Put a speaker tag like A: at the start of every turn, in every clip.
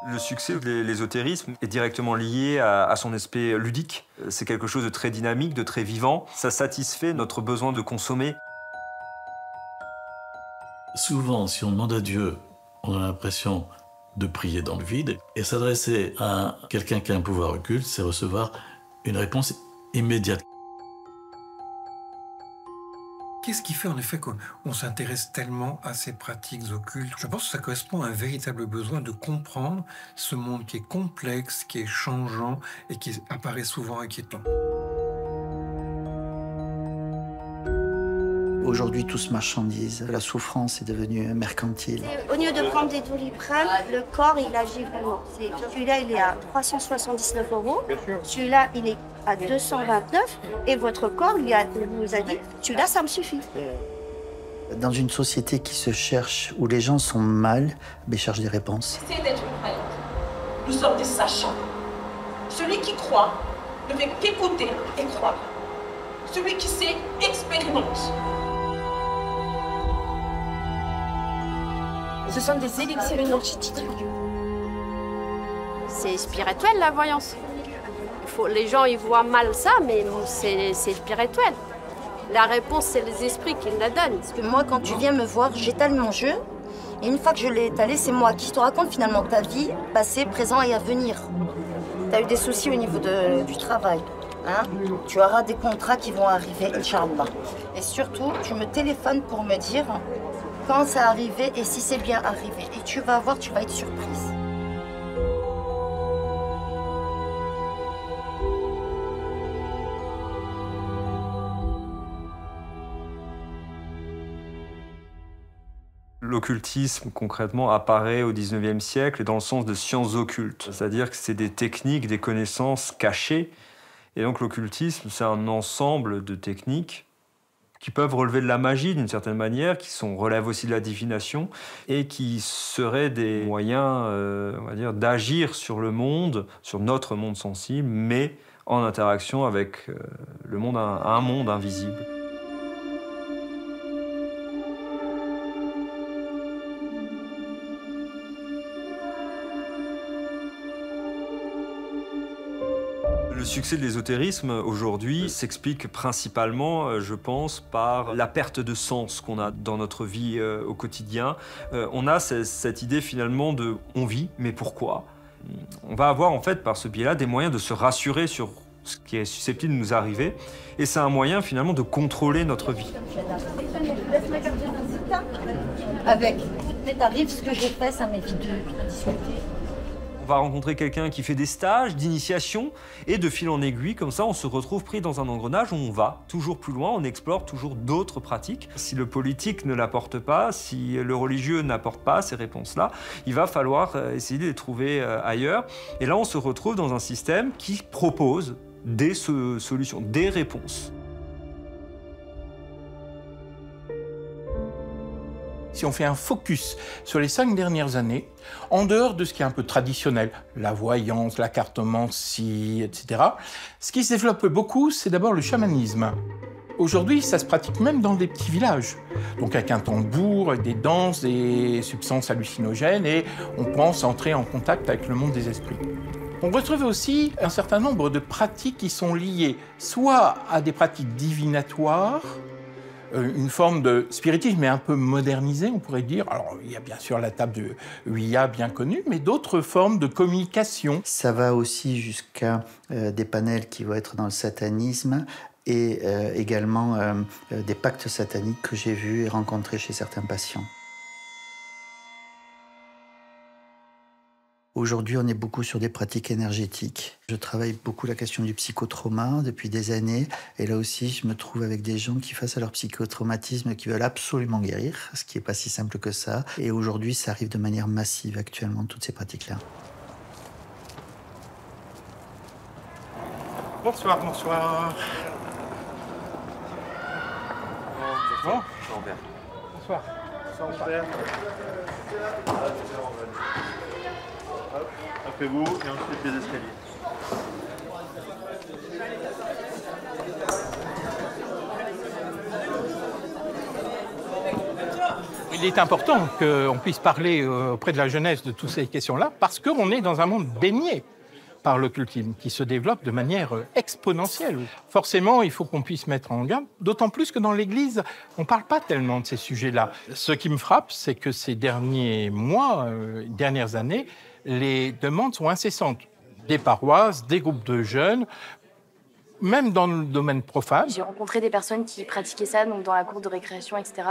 A: Le succès de l'ésotérisme est directement lié à son aspect ludique. C'est quelque chose de très dynamique, de très vivant. Ça satisfait notre besoin de consommer.
B: Souvent, si on demande à Dieu, on a l'impression de prier dans le vide. Et s'adresser à quelqu'un qui a un pouvoir occulte, c'est recevoir une réponse immédiate.
C: Qu'est-ce qui fait en effet qu'on s'intéresse tellement à ces pratiques occultes? Je pense que ça correspond à un véritable besoin de comprendre ce monde qui est complexe, qui est changeant et qui apparaît souvent inquiétant.
D: Aujourd'hui, tout se marchandise. La souffrance est devenue mercantile.
E: Au lieu de prendre des Doliprane, le corps, il agit vraiment. Celui-là, il est à 379 €. Celui-là, il est à 229. Et votre corps, vous a dit, celui-là, ça me suffit.
D: Dans une société qui se cherche, où les gens sont mal, mais cherchent des réponses.
F: Essayez d'être vrai. Nous sommes des sachants. Celui qui croit ne fait qu'écouter et croire. Celui qui sait expérimente.
E: Ce sont des élixirs énergétiques.
G: C'est spirituel, la voyance. Les gens, ils voient mal ça, mais c'est spirituel. La réponse, c'est les esprits qui la donnent.
H: Parce que moi, quand tu viens me voir, j'étale mon jeu. Et une fois que je l'ai étalé, c'est moi qui te raconte finalement ta vie, passé, présent et à venir. Tu as eu des soucis au niveau du travail. Hein? Tu auras des contrats qui vont arriver, Inch'Allah. Et surtout, tu me téléphones pour me dire quand ça arrivé et si c'est bien arrivé. Et tu vas voir, tu vas être surprise.
A: L'occultisme, concrètement, apparaît au XIXe siècle dans le sens de sciences occultes. C'est-à-dire que c'est des techniques, des connaissances cachées. Et donc l'occultisme, c'est un ensemble de techniques qui peuvent relever de la magie d'une certaine manière, qui relèvent aussi de la divination, et qui seraient des moyens, on va dire, d'agir sur le monde, sur notre monde sensible, mais en interaction avec le monde, un monde invisible. Le succès de l'ésotérisme aujourd'hui s'explique principalement, je pense, par la perte de sens qu'on a dans notre vie au quotidien. On a cette idée finalement de « on vit, mais pourquoi ?» On va avoir en fait par ce biais-là des moyens de se rassurer sur ce qui est susceptible de nous arriver. Et c'est un moyen finalement de contrôler notre vie.
H: Avec toutes mes tarifs, ce que j'ai fait, ça m'évite de discuter.
A: On va rencontrer quelqu'un qui fait des stages d'initiation et de fil en aiguille, comme ça on se retrouve pris dans un engrenage où on va toujours plus loin, on explore toujours d'autres pratiques. Si le politique ne l'apporte pas, si le religieux n'apporte pas ces réponses-là, il va falloir essayer de les trouver ailleurs. Et là on se retrouve dans un système qui propose des solutions, des réponses.
I: Si on fait un focus sur les 5 dernières années, en dehors de ce qui est un peu traditionnel, la voyance, la cartomancie, etc., ce qui se développe beaucoup, c'est d'abord le chamanisme. Aujourd'hui, ça se pratique même dans des petits villages. Donc avec un tambour, avec des danses, des substances hallucinogènes, et on pense entrer en contact avec le monde des esprits. On retrouve aussi un certain nombre de pratiques qui sont liées soit à des pratiques divinatoires, une forme de spiritisme mais un peu modernisé, on pourrait dire. Alors, il y a bien sûr la table de Ouija bien connue, mais d'autres formes de communication.
D: Ça va aussi jusqu'à des panels qui vont être dans le satanisme et également des pactes sataniques que j'ai vus et rencontrés chez certains patients. Aujourd'hui, on est beaucoup sur des pratiques énergétiques. Je travaille beaucoup la question du psychotrauma depuis des années. Et là aussi, je me trouve avec des gens qui, face à leur psychotraumatisme, qui veulent absolument guérir, ce qui n'est pas si simple que ça. Et aujourd'hui, ça arrive de manière massive actuellement, toutes ces pratiques-là.
J: Bonsoir, bonsoir. Bon. Bonsoir. Bonsoir. Après vous, et ensuite les escaliers.
I: Il est important qu'on puisse parler auprès de la jeunesse de toutes ces questions-là, parce qu'on est dans un monde baigné par l'occultisme, qui se développe de manière exponentielle. Forcément, il faut qu'on puisse mettre en garde, d'autant plus que dans l'Église, on ne parle pas tellement de ces sujets-là. Ce qui me frappe, c'est que ces derniers mois, dernières années, les demandes sont incessantes. Des paroisses, des groupes de jeunes, même dans le domaine profane.
K: J'ai rencontré des personnes qui pratiquaient ça, donc dans la cour de récréation, etc.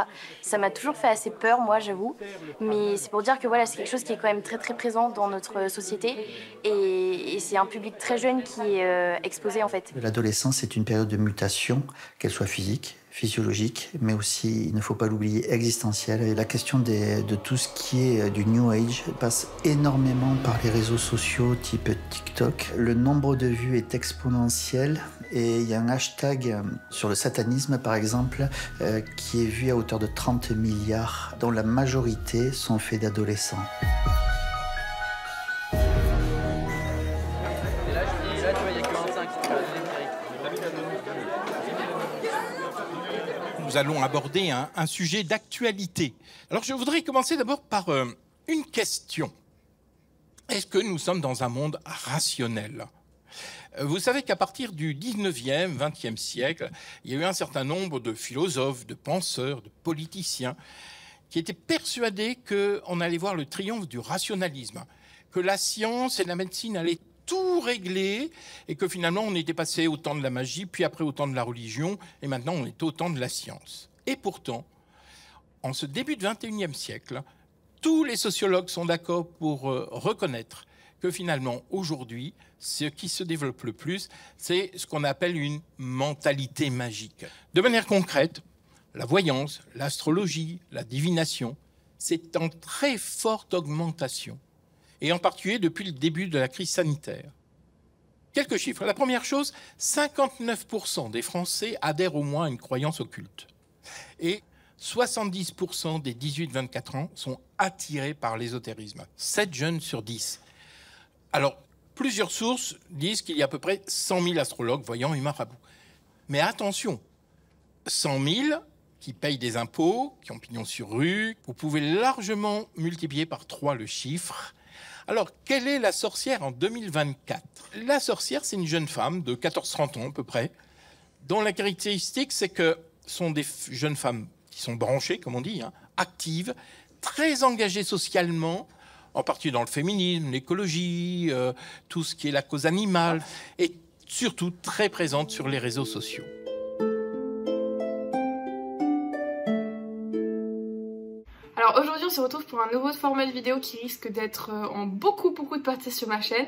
K: Ça m'a toujours fait assez peur, moi, j'avoue. Mais c'est pour dire que voilà, c'est quelque chose qui est quand même très, très présent dans notre société. Et c'est un public très jeune qui est exposé, en fait.
D: L'adolescence est une période de mutation, qu'elle soit physique, physiologique, mais aussi, il ne faut pas l'oublier, existentielle. Et la question de tout ce qui est du New Age passe énormément par les réseaux sociaux type TikTok. Le nombre de vues est exponentiel et il y a un hashtag sur le satanisme, par exemple, qui est vu à hauteur de 30 milliards, dont la majorité sont faits d'adolescents.
I: Nous allons aborder un sujet d'actualité. Alors je voudrais commencer d'abord par une question. Est-ce que nous sommes dans un monde rationnel ? Vous savez qu'à partir du 19e, 20e siècle, il y a eu un certain nombre de philosophes, de penseurs, de politiciens qui étaient persuadés qu'on allait voir le triomphe du rationalisme, que la science et la médecine allaient tout régler et que finalement on était passé au temps de la magie, puis après au temps de la religion, et maintenant on est au temps de la science. Et pourtant, en ce début du XXIe siècle, tous les sociologues sont d'accord pour reconnaître que finalement aujourd'hui, ce qui se développe le plus, c'est ce qu'on appelle une mentalité magique. De manière concrète, la voyance, l'astrologie, la divination, c'est en très forte augmentation. Et en particulier depuis le début de la crise sanitaire. Quelques chiffres. La première chose, 59% des Français adhèrent au moins à une croyance occulte. Et 70% des 18-24 ans sont attirés par l'ésotérisme. 7 jeunes sur 10. Alors, plusieurs sources disent qu'il y a à peu près 100 000 astrologues, voyants et marabouts. Mais attention, 100 000 qui payent des impôts, qui ont pignon sur rue, vous pouvez largement multiplier par 3 le chiffre. Alors, quelle est la sorcière en 2024 ? La sorcière, c'est une jeune femme de 14-30 ans à peu près, dont la caractéristique, c'est que ce sont des jeunes femmes qui sont branchées, comme on dit, actives, très engagées socialement, en particulier dans le féminisme, l'écologie, tout ce qui est la cause animale, et surtout très présentes sur les réseaux sociaux.
L: Alors aujourd'hui on se retrouve pour un nouveau format de vidéo qui risque d'être en beaucoup de parties sur ma chaîne.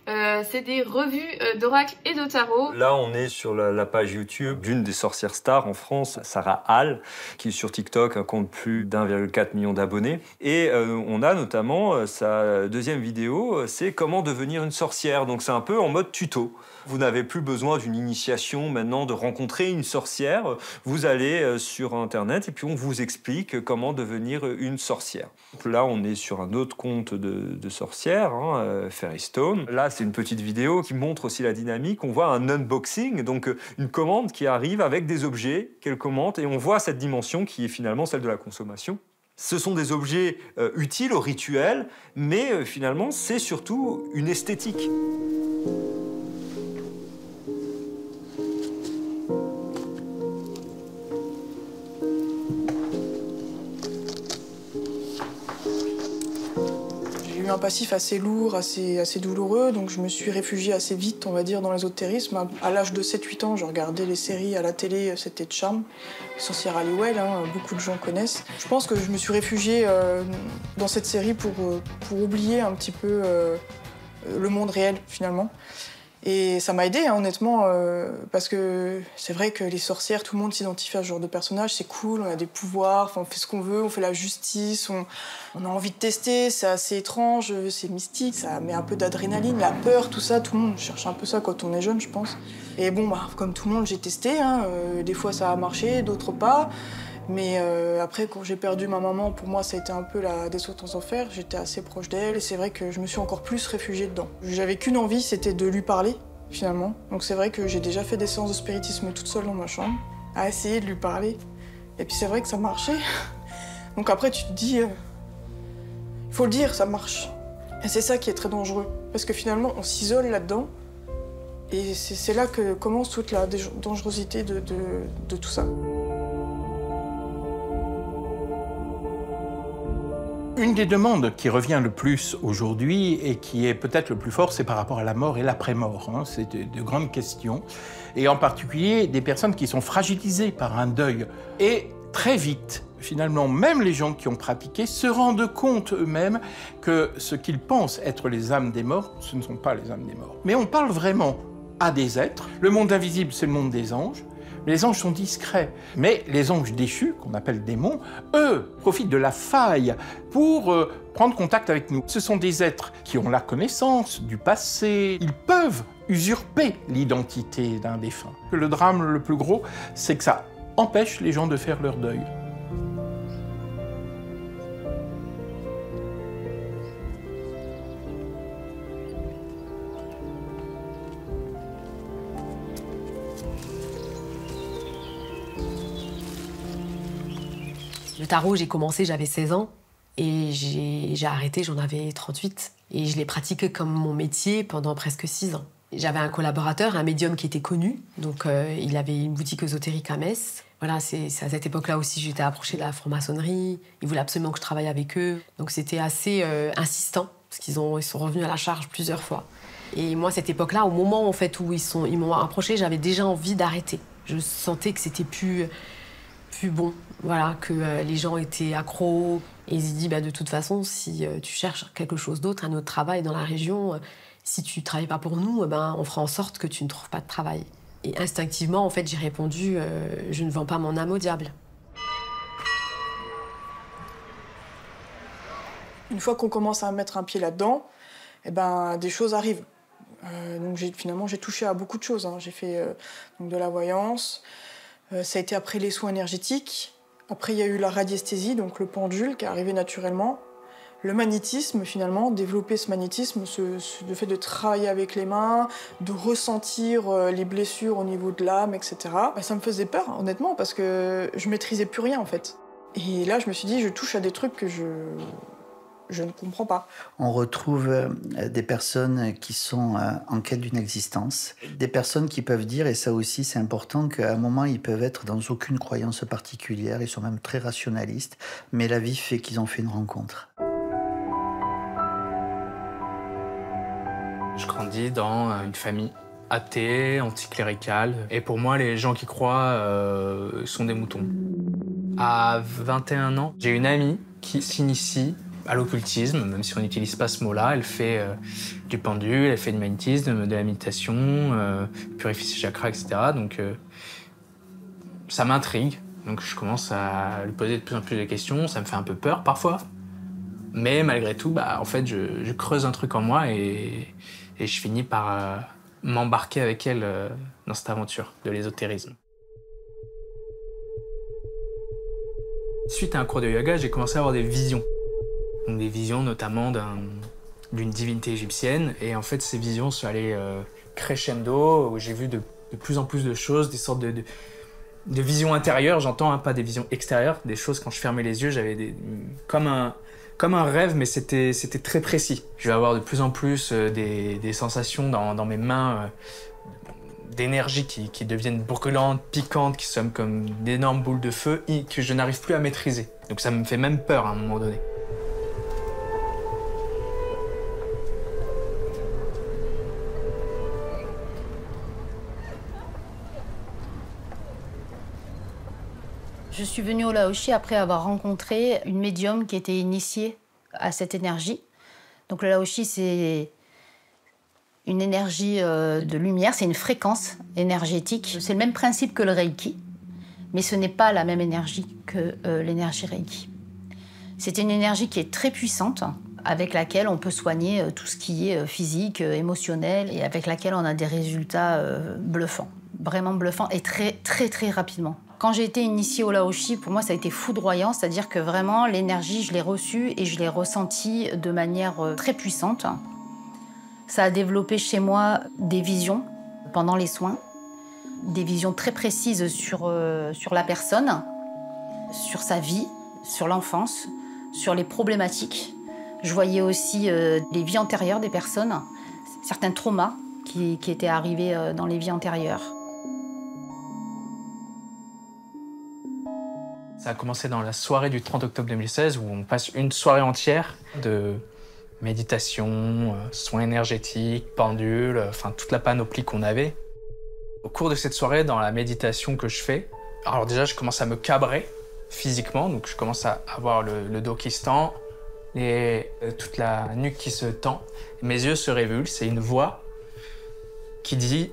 L: C'est des revues d'oracles et de tarot.
A: Là on est sur la page YouTube d'une des sorcières stars en France, Sarah Hall, qui sur TikTok compte plus d'1,4 million d'abonnés. Et on a notamment sa deuxième vidéo, c'est comment devenir une sorcière. Donc c'est un peu en mode tuto. Vous n'avez plus besoin d'une initiation maintenant, de rencontrer une sorcière. Vous allez sur Internet et puis on vous explique comment devenir une sorcière. Donc là, on est sur un autre compte de sorcière, Fairy Stone. Là, c'est une petite vidéo qui montre aussi la dynamique. On voit un unboxing, donc une commande qui arrive avec des objets qu'elle commente et on voit cette dimension qui est finalement celle de la consommation. Ce sont des objets utiles au rituel, mais finalement, c'est surtout une esthétique.
M: Un passif assez lourd, assez douloureux, donc je me suis réfugiée assez vite, on va dire, dans l'ésotérisme. À l'âge de 7-8 ans, je regardais les séries à la télé, c'était Charm, Sorcière Halliwell, beaucoup de gens connaissent. Je pense que je me suis réfugiée dans cette série pour oublier un petit peu le monde réel, finalement. Et ça m'a aidée, honnêtement, parce que c'est vrai que les sorcières, tout le monde s'identifie à ce genre de personnage, c'est cool, on a des pouvoirs, on fait ce qu'on veut, on fait la justice, on a envie de tester, c'est assez étrange, c'est mystique, ça met un peu d'adrénaline, la peur, tout ça, tout le monde cherche un peu ça quand on est jeune, je pense. Et bon, comme tout le monde, j'ai testé, des fois ça a marché, d'autres pas. Mais après, quand j'ai perdu ma maman, pour moi, ça a été un peu la descente aux enfers. J'étais assez proche d'elle et c'est vrai que je me suis encore plus réfugiée dedans. J'avais qu'une envie, c'était de lui parler, finalement. Donc c'est vrai que j'ai déjà fait des séances de spiritisme toute seule dans ma chambre, à essayer de lui parler. Et puis c'est vrai que ça marchait. Donc après, tu te dis, il faut le dire, ça marche. Et c'est ça qui est très dangereux, parce que finalement, on s'isole là-dedans, et c'est là que commence toute la dangerosité de tout ça.
I: Une des demandes qui revient le plus aujourd'hui et qui est peut-être le plus fort, c'est par rapport à la mort et l'après-mort. Hein. C'est de grandes questions. Et en particulier, des personnes qui sont fragilisées par un deuil. Et très vite, finalement, même les gens qui ont pratiqué se rendent compte eux-mêmes que ce qu'ils pensent être les âmes des morts, ce ne sont pas les âmes des morts. Mais on parle vraiment à des êtres. Le monde invisible, c'est le monde des anges. Les anges sont discrets, mais les anges déchus, qu'on appelle démons, eux, profitent de la faille pour prendre contact avec nous. Ce sont des êtres qui ont la connaissance du passé. Ils peuvent usurper l'identité d'un défunt. Le drame le plus gros, c'est que ça empêche les gens de faire leur deuil.
N: Le tarot, j'ai commencé, j'avais 16 ans et j'ai arrêté, j'en avais 38. Et je l'ai pratiqué comme mon métier pendant presque 6 ans. J'avais un collaborateur, un médium qui était connu, donc il avait une boutique ésotérique à Metz. Voilà, c'est à cette époque-là aussi j'étais approchée de la franc-maçonnerie. Ils voulaient absolument que je travaille avec eux. Donc c'était assez insistant, parce qu'ils sont revenus à la charge plusieurs fois. Et moi, à cette époque-là, au moment en fait, où ils m'ont approché, j'avais déjà envie d'arrêter. Je sentais que c'était plus bon, voilà, que les gens étaient accros. Et ils se disent, de toute façon, si tu cherches quelque chose d'autre, un autre travail dans la région, si tu ne travailles pas pour nous, on fera en sorte que tu ne trouves pas de travail. Et instinctivement, en fait, j'ai répondu, je ne vends pas mon âme au diable.
M: Une fois qu'on commence à mettre un pied là-dedans, des choses arrivent. Donc finalement, j'ai touché à beaucoup de choses. Hein. J'ai fait donc de la voyance. Ça a été après les soins énergétiques. Après, il y a eu la radiesthésie, donc le pendule qui est arrivé naturellement. Le magnétisme, finalement, développer ce magnétisme, le fait de travailler avec les mains, de ressentir les blessures au niveau de l'âme, etc. Ça me faisait peur, honnêtement, parce que je maîtrisais plus rien, en fait. Et là, je me suis dit, je touche à des trucs que je ne comprends pas.
D: On retrouve des personnes qui sont en quête d'une existence, des personnes qui peuvent dire, et ça aussi c'est important, qu'à un moment ils peuvent être dans aucune croyance particulière, ils sont même très rationalistes, mais la vie fait qu'ils ont fait une rencontre.
O: Je grandis dans une famille athée, anticléricale, et pour moi les gens qui croient sont des moutons. À 21 ans, j'ai une amie qui s'initie à l'occultisme, même si on n'utilise pas ce mot-là. Elle fait du pendule, elle fait du magnétisme, de la méditation, purifie ses chakras, etc. Donc ça m'intrigue. Donc je commence à lui poser de plus en plus de questions. Ça me fait un peu peur parfois. Mais malgré tout, en fait, je creuse un truc en moi et je finis par m'embarquer avec elle dans cette aventure de l'ésotérisme. Suite à un cours de yoga, j'ai commencé à avoir des visions. Donc des visions notamment d'une divinité égyptienne. Et en fait, ces visions sont allées crescendo, où j'ai vu de plus en plus de choses, des sortes de visions intérieures, j'entends, hein, pas des visions extérieures, des choses quand je fermais les yeux, j'avais comme un rêve, mais c'était très précis. Je vais avoir de plus en plus des sensations dans mes mains, d'énergie qui deviennent brûlantes, piquantes, qui sont comme d'énormes boules de feu que je n'arrive plus à maîtriser. Donc ça me fait même peur à un moment donné.
P: Je suis venue au Laoshi après avoir rencontré une médium qui était initiée à cette énergie. Donc le Laoshi, c'est une énergie de lumière, c'est une fréquence énergétique. C'est le même principe que le Reiki, mais ce n'est pas la même énergie que l'énergie Reiki. C'est une énergie qui est très puissante, avec laquelle on peut soigner tout ce qui est physique, émotionnel, et avec laquelle on a des résultats bluffants, vraiment bluffants, et très, très, très rapidement. Quand j'ai été initiée au Laoshi, pour moi, ça a été foudroyant, c'est-à-dire que vraiment, l'énergie, je l'ai reçue et je l'ai ressentie de manière très puissante. Ça a développé chez moi des visions pendant les soins, des visions très précises sur la personne, sur sa vie, sur l'enfance, sur les problématiques. Je voyais aussi les vies antérieures des personnes, certains traumas qui étaient arrivés dans les vies antérieures.
O: Ça a commencé dans la soirée du 30 octobre 2016 où on passe une soirée entière de méditation, soins énergétiques, pendules, enfin toute la panoplie qu'on avait. Au cours de cette soirée, dans la méditation que je fais, alors déjà je commence à me cabrer physiquement, donc je commence à avoir le dos qui se tend, toute la nuque qui se tend, mes yeux se révulsent et une voix qui dit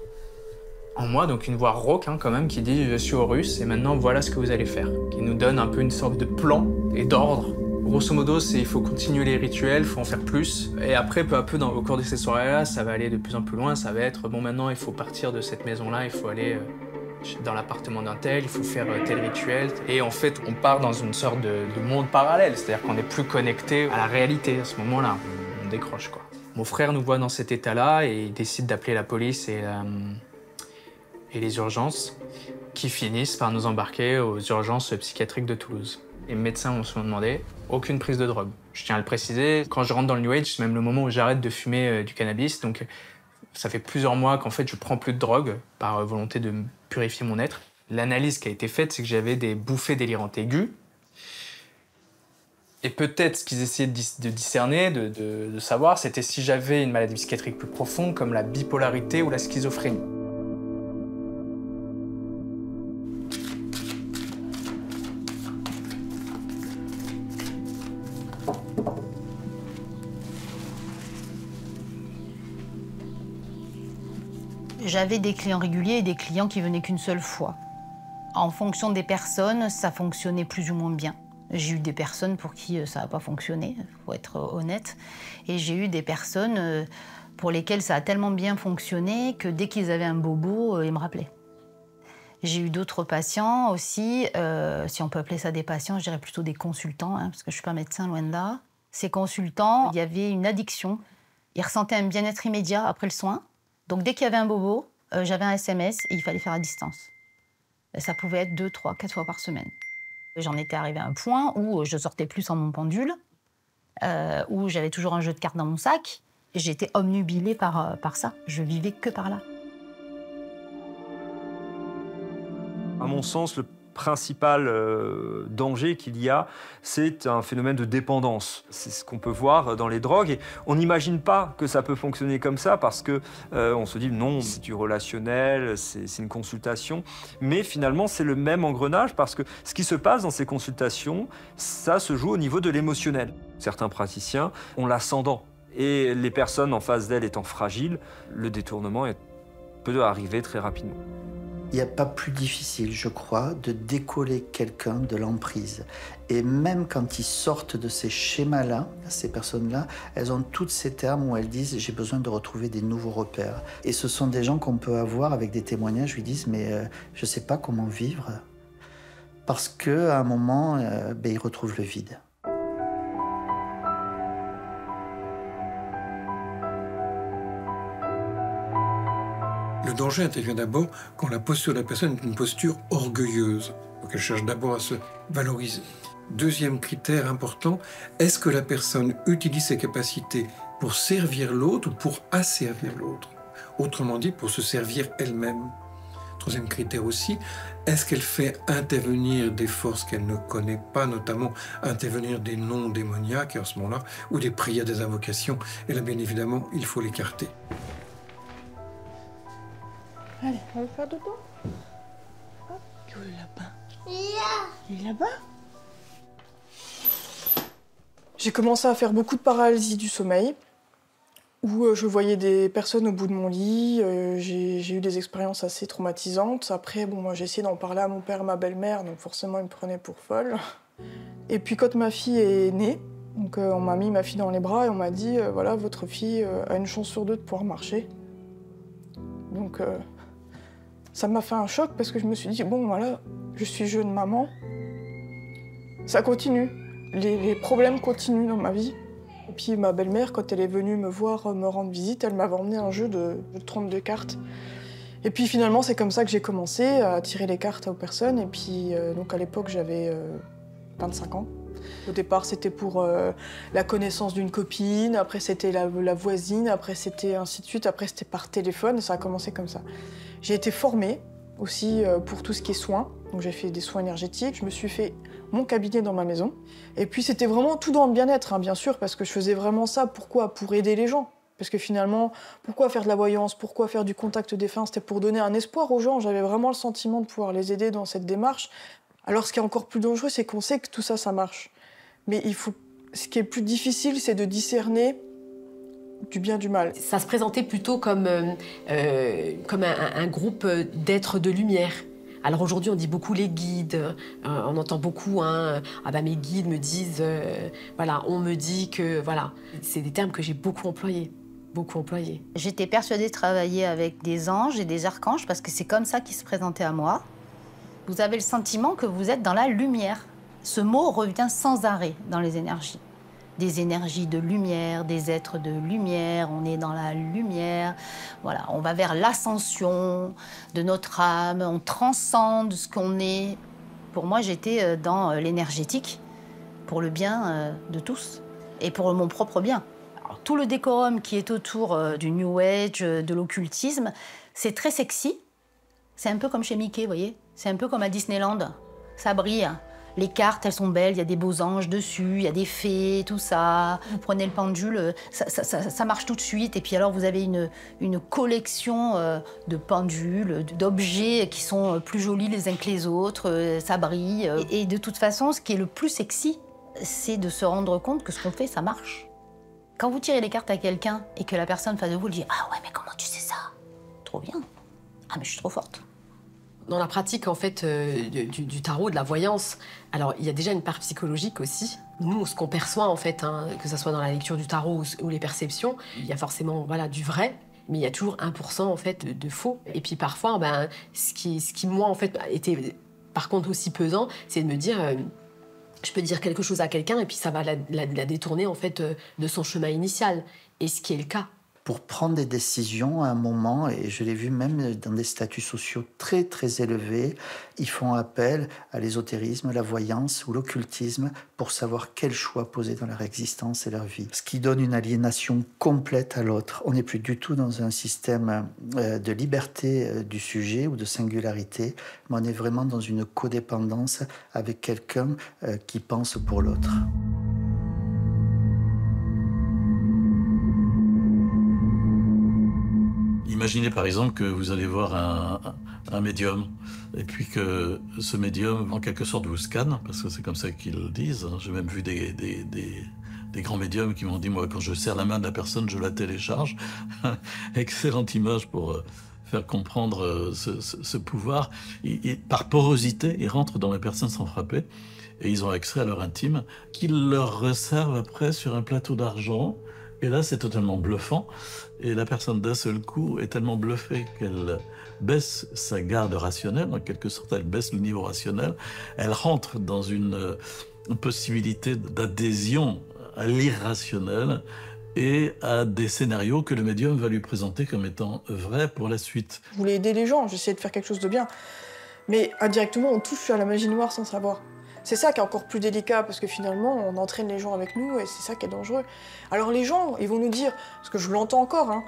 O: en moi, donc une voix rauque quand même, qui dit « Je suis Horus et maintenant voilà ce que vous allez faire », qui nous donne un peu une sorte de plan et d'ordre. Grosso modo, il faut continuer les rituels, il faut en faire plus. Et après, peu à peu, au cours de ces soirées-là, ça va aller de plus en plus loin. Ça va être, bon, maintenant, il faut partir de cette maison-là, il faut aller dans l'appartement d'un tel, il faut faire tel rituel. Et en fait, on part dans une sorte de monde parallèle. C'est-à-dire qu'on n'est plus connecté à la réalité à ce moment-là. On décroche, quoi. Mon frère nous voit dans cet état-là et il décide d'appeler la police et les urgences, qui finissent par nous embarquer aux urgences psychiatriques de Toulouse. Les médecins m'ont souvent demandé aucune prise de drogue. Je tiens à le préciser, quand je rentre dans le New Age, c'est même le moment où j'arrête de fumer du cannabis. Donc ça fait plusieurs mois qu'en fait je prends plus de drogue par volonté de purifier mon être. L'analyse qui a été faite, c'est que j'avais des bouffées délirantes aiguës. Et peut-être ce qu'ils essayaient de discerner, de savoir, c'était si j'avais une maladie psychiatrique plus profonde, comme la bipolarité ou la schizophrénie.
P: J'avais des clients réguliers et des clients qui venaient qu'une seule fois. En fonction des personnes, ça fonctionnait plus ou moins bien. J'ai eu des personnes pour qui ça n'a pas fonctionné, il faut être honnête. Et j'ai eu des personnes pour lesquelles ça a tellement bien fonctionné que dès qu'ils avaient un bobo, ils me rappelaient. J'ai eu d'autres patients aussi, si on peut appeler ça des patients, je dirais plutôt des consultants, parce que je ne suis pas médecin, loin de là. Ces consultants, il y avait une addiction. Ils ressentaient un bien-être immédiat après le soin. Donc dès qu'il y avait un bobo, j'avais un SMS et il fallait faire à distance. Ça pouvait être 2, 3, 4 fois par semaine. J'en étais arrivée à un point où je sortais plus sans mon pendule, où j'avais toujours un jeu de cartes dans mon sac. J'étais obnubilée par ça. Je vivais que par là.
A: À mon sens, le principal danger qu'il y a, c'est un phénomène de dépendance. C'est ce qu'on peut voir dans les drogues. Et on n'imagine pas que ça peut fonctionner comme ça parce que on se dit non, c'est du relationnel, c'est une consultation. Mais finalement, c'est le même engrenage parce que ce qui se passe dans ces consultations, ça se joue au niveau de l'émotionnel. Certains praticiens ont l'ascendant. Et les personnes en face d'elles étant fragiles, le détournement peut arriver très rapidement.
D: Il n'y a pas plus difficile, je crois, de décoller quelqu'un de l'emprise. Et même quand ils sortent de ces schémas-là, ces personnes-là, elles ont tous ces termes où elles disent « j'ai besoin de retrouver des nouveaux repères ». Et ce sont des gens qu'on peut avoir avec des témoignages où ils disent « mais je ne sais pas comment vivre ». Parce qu'à un moment, ils retrouvent le vide.
C: Le danger intervient d'abord quand la posture de la personne est une posture orgueilleuse. Donc elle cherche d'abord à se valoriser. Deuxième critère important, est-ce que la personne utilise ses capacités pour servir l'autre ou pour asservir l'autre? Autrement dit, pour se servir elle-même. Troisième critère aussi, est-ce qu'elle fait intervenir des forces qu'elle ne connaît pas, notamment intervenir des noms démoniaques à ce moment-là, ou des prières, des invocations? Et là, bien évidemment, il faut l'écarter.
M: Allez, on va faire dodo. Hop, où est le lapin? Il est là-bas. J'ai commencé à faire beaucoup de paralysie du sommeil, où je voyais des personnes au bout de mon lit. J'ai eu des expériences assez traumatisantes. Après, moi, j'ai essayé d'en parler à mon père et ma belle-mère, donc forcément, ils me prenaient pour folle. Et puis, quand ma fille est née, donc, on m'a mis ma fille dans les bras et on m'a dit voilà, votre fille a une chance sur 2 de pouvoir marcher. Donc, ça m'a fait un choc parce que je me suis dit, bon, voilà, je suis jeune maman. Ça continue. Les problèmes continuent dans ma vie. Et puis ma belle-mère, quand elle est venue me voir, me rendre visite, elle m'avait emmené un jeu de 32 cartes. Et puis finalement, c'est comme ça que j'ai commencé à tirer les cartes aux personnes. Et puis, donc à l'époque, j'avais 25 ans. Au départ, c'était pour la connaissance d'une copine, après c'était la voisine, après c'était ainsi de suite, après c'était par téléphone, et ça a commencé comme ça. J'ai été formée aussi pour tout ce qui est soins, donc j'ai fait des soins énergétiques, je me suis fait mon cabinet dans ma maison, et puis c'était vraiment tout dans le bien-être, hein, bien sûr, parce que je faisais vraiment ça, pourquoi? Pour aider les gens. Parce que finalement, pourquoi faire de la voyance, pourquoi faire du contact défunt? C'était pour donner un espoir aux gens. J'avais vraiment le sentiment de pouvoir les aider dans cette démarche. Alors ce qui est encore plus dangereux, c'est qu'on sait que tout ça, ça marche. Mais ce qui est plus difficile, c'est de discerner du bien du mal.
N: Ça se présentait plutôt comme un groupe d'êtres de lumière. Alors aujourd'hui, on dit beaucoup les guides, on entend beaucoup, ah bah mes guides me disent, voilà, on me dit que, voilà. C'est des termes que j'ai beaucoup employés.
P: J'étais persuadée de travailler avec des anges et des archanges parce que c'est comme ça qu'ils se présentaient à moi. Vous avez le sentiment que vous êtes dans la lumière. Ce mot revient sans arrêt dans les énergies. Des énergies de lumière, des êtres de lumière, on est dans la lumière. Voilà, on va vers l'ascension de notre âme, on transcende ce qu'on est. Pour moi, j'étais dans l'énergétique, pour le bien de tous et pour mon propre bien. Alors, tout le décorum qui est autour du New Age, de l'occultisme, c'est très sexy. C'est un peu comme chez Mickey, vous voyez? C'est un peu comme à Disneyland. Ça brille. Les cartes, elles sont belles, il y a des beaux anges dessus, il y a des fées, tout ça. Vous prenez le pendule, ça marche tout de suite. Et puis alors, vous avez une collection de pendules, d'objets qui sont plus jolis les uns que les autres, ça brille. Et de toute façon, ce qui est le plus sexy, c'est de se rendre compte que ce qu'on fait, ça marche. Quand vous tirez les cartes à quelqu'un et que la personne face de vous dit « Ah ouais, mais comment tu sais ça? Trop bien. Ah mais je suis trop forte. »
N: Dans la pratique, en fait, du tarot, de la voyance, alors il y a déjà une part psychologique aussi. Nous, ce qu'on perçoit, en fait, que ce soit dans la lecture du tarot ou les perceptions, il y a forcément, voilà, du vrai, mais il y a toujours 1% en fait de faux. Et puis parfois, ce qui moi, en fait, était par contre aussi pesant, c'est de me dire, je peux dire quelque chose à quelqu'un et puis ça va la détourner en fait de son chemin initial. Et ce qui est le cas.
D: Pour prendre des décisions à un moment, et je l'ai vu même dans des statuts sociaux très très élevés, ils font appel à l'ésotérisme, la voyance ou l'occultisme pour savoir quel choix poser dans leur existence et leur vie. Ce qui donne une aliénation complète à l'autre. On n'est plus du tout dans un système de liberté du sujet ou de singularité, mais on est vraiment dans une codépendance avec quelqu'un qui pense pour l'autre.
B: Imaginez par exemple que vous allez voir un médium et puis que ce médium, en quelque sorte, vous scanne, parce que c'est comme ça qu'ils le disent. J'ai même vu des grands médiums qui m'ont dit, moi, quand je serre la main de la personne, je la télécharge. Excellente image pour faire comprendre ce pouvoir. Par porosité, ils rentrent dans la personne sans frapper et ils ont accès à leur intime qu'ils leur resservent après sur un plateau d'argent. Et là, c'est totalement bluffant. Et la personne, d'un seul coup, est tellement bluffée qu'elle baisse sa garde rationnelle. En quelque sorte, elle baisse le niveau rationnel. Elle rentre dans une possibilité d'adhésion à l'irrationnel et à des scénarios que le médium va lui présenter comme étant vrais pour la suite.
M: Je voulais aider les gens, j'essayais de faire quelque chose de bien. Mais indirectement, on touche à la magie noire sans savoir. C'est ça qui est encore plus délicat, parce que finalement, on entraîne les gens avec nous, et c'est ça qui est dangereux. Alors les gens, ils vont nous dire, parce que je l'entends encore,